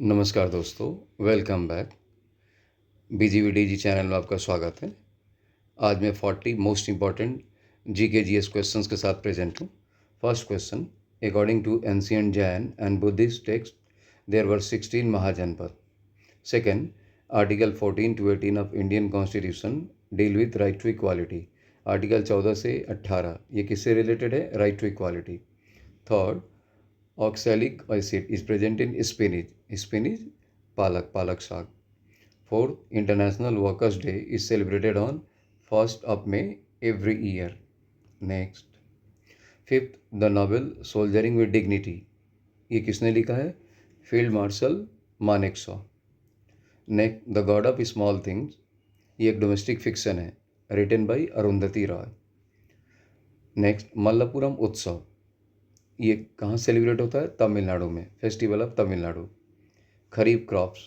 नमस्कार दोस्तों, welcome back. BGVDG channel में आपका स्वागत है। आज मैं 40 मोस्ट इम्पॉर्टेंट GK/GS क्वेश्चंस के साथ प्रेजेंट हूँ। First question, according to ancient Jain and Buddhist text there were 16 mahajanapada. Second, article 14 to 18 of Indian constitution deal with right to equality. Article 14 से 18 ये किससे रिलेटेड है? Right to equality. Third, oxalic acid is present in spinach, palak saag. Fourth, International Workers' Day is celebrated on 1st of May every year. Next. Fifth, the novel Soldiering with Dignity ये किसने लिखा है? Field marshal Manekshaw. Next, the God of Small Things ये एक domestic fiction है, written by Arundhati Roy. Next, Mallapuram Utsav ये कहाँ celebrate होता है? तमिलनाडु में, festival of Tamil Nadu. Kharif crops,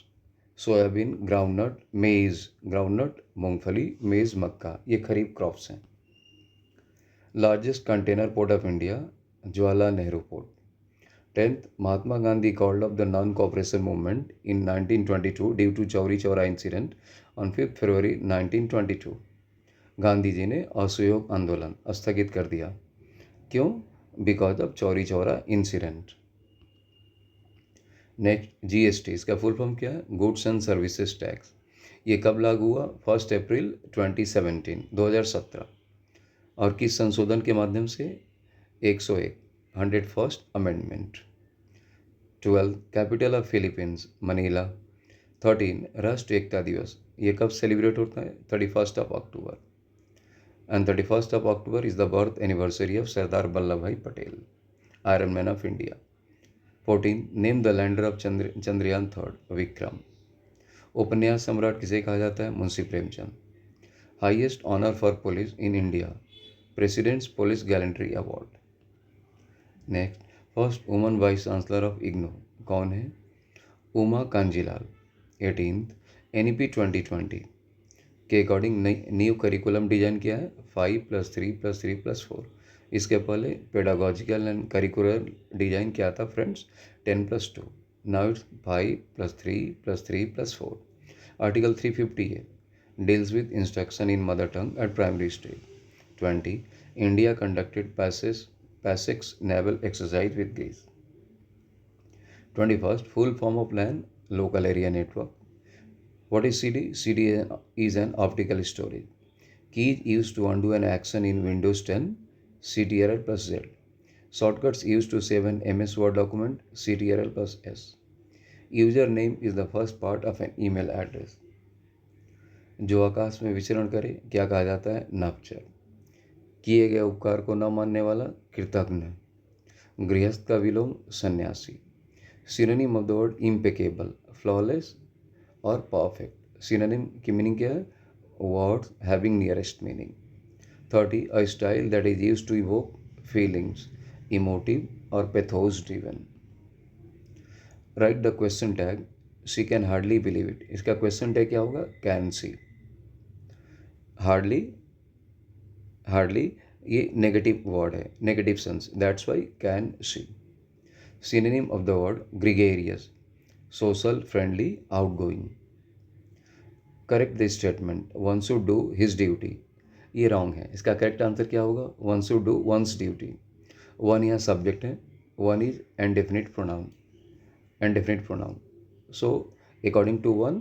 soybean, groundnut, maize, groundnut मूंगफली, मेज़ मक्का, ये खरीफ क्रॉप्स हैं। Largest container port of India, Jawaharlal Nehru port. Tenth, Mahatma Gandhi called off the non cooperation movement in 1922 due to Chauri Chaura incident on 5 फरवरी 1922। गांधी जी ने असहयोग आंदोलन स्थगित कर दिया, क्यों? Because of Chauri Chaura incident. Next, GST इसका फुल फॉर्म क्या है? Goods and services tax. ये कब लागू हुआ? 1 अप्रैल 2017 और किस संशोधन के माध्यम से? 101 101st amendment. 12, capital of Philippines Manila. 13, राष्ट्रीय एकता दिवस ये कब सेलिब्रेट होता है? 31st of October and 31st of October is the birth anniversary of Sardar Vallabhbhai Patel, Iron Man of India. 14, name the lander of Chandrayaan 3, Vikram. उपन्यास सम्राट किसे कहा जाता है? Munshi Premchand. Highest honour for police in India, president's police gallantry award. Next, first woman vice chancellor of IGNOU कौन है? Uma Kanjilal. 18th, NEP 2020 के according new curriculum design किया है 5+3+3+4। इसके पहले पेडागोजिकल एंड करिकुलर डिजाइन क्या था friends? 10+2। Now it's 5+3+3+4। Article 350 deals with instruction in mother tongue at primary stage. 20, India conducted PASSEX naval exercise with Greece. 21st, full form of LAN, local area network. What is CD? CD is an optical storage. Keys used to undo an action in Windows 10, CTRL plus Z. Shortcuts used to save an MS Word document, CTRL plus S. Username is the first part of an email address. जो आकाश में विचरण करे क्या कहा जाता है? नभचर। किए गए उपकार को न मानने वाला कृतघ्न। गृहस्थ का विलोम सन्यासी। Synonym of the word impeccable, flawless और परफेक्ट। सिनोनिम की मीनिंग क्या है? Words having nearest meaning. 30, a style that is used to evoke feelings, emotive और pathos driven. Write the question tag, she can hardly believe it. इसका question tag क्या होगा? Can she. Hardly, hardly ये negative word है, negative sense, that's why can she. Synonym of the word gregarious, social, friendly, outgoing. Correct this statement, one should do his duty. ये wrong है, इसका correct answer क्या होगा? one should do one's duty. one यहाँ subject है, one is indefinite pronoun, indefinite pronoun. So according to one,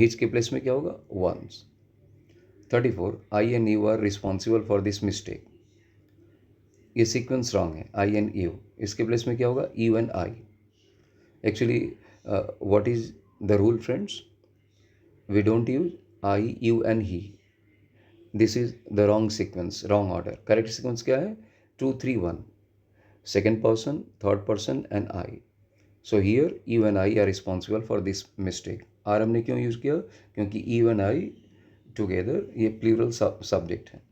his के place में क्या होगा? one's. 34, I and you are responsible for this mistake. ये सीक्वेंस रॉन्ग है, आई एंड यू, इसके place में क्या होगा? You and I. Actually what is the rule friends? We don't use I, you and he. This is the wrong sequence, wrong order. Correct sequence क्या है? 2 3 1, second person, third person and I. So here you and I are responsible for this mistake. आर हमने क्यों use किया? क्योंकि you and I together ये plural subject है।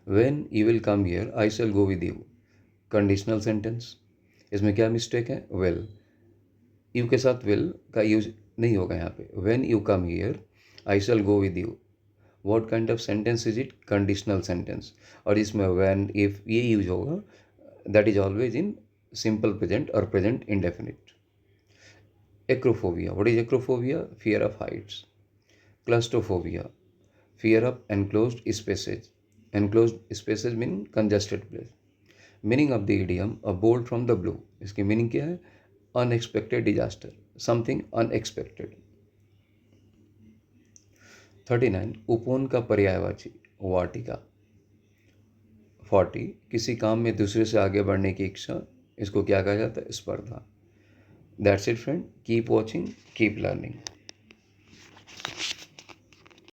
When you will come here, I shall go with you. Conditional sentence, इसमें क्या mistake है? will. you के साथ will का यूज नहीं होगा यहाँ पे। when you come here, I shall go with you. what kind of sentence is it? Conditional sentence. और इसमें when, if ये यूज होगा, that is always in simple present or present indefinite. Acrophobia. What is acrophobia? Fear of heights. Claustrophobia. Fear of enclosed spaces. Enclosed spaces mean congested place. Meaning of the idiom a bolt from the blue, इसकी meaning क्या है? Unexpected disaster, something unexpected. 39 उपवन का पर्यायवाची वाटिका. 40 किसी काम में दूसरे से आगे बढ़ने की इच्छा, इसको क्या कहा जाता है? स्पर्धा. That's it friend, keep watching, keep learning.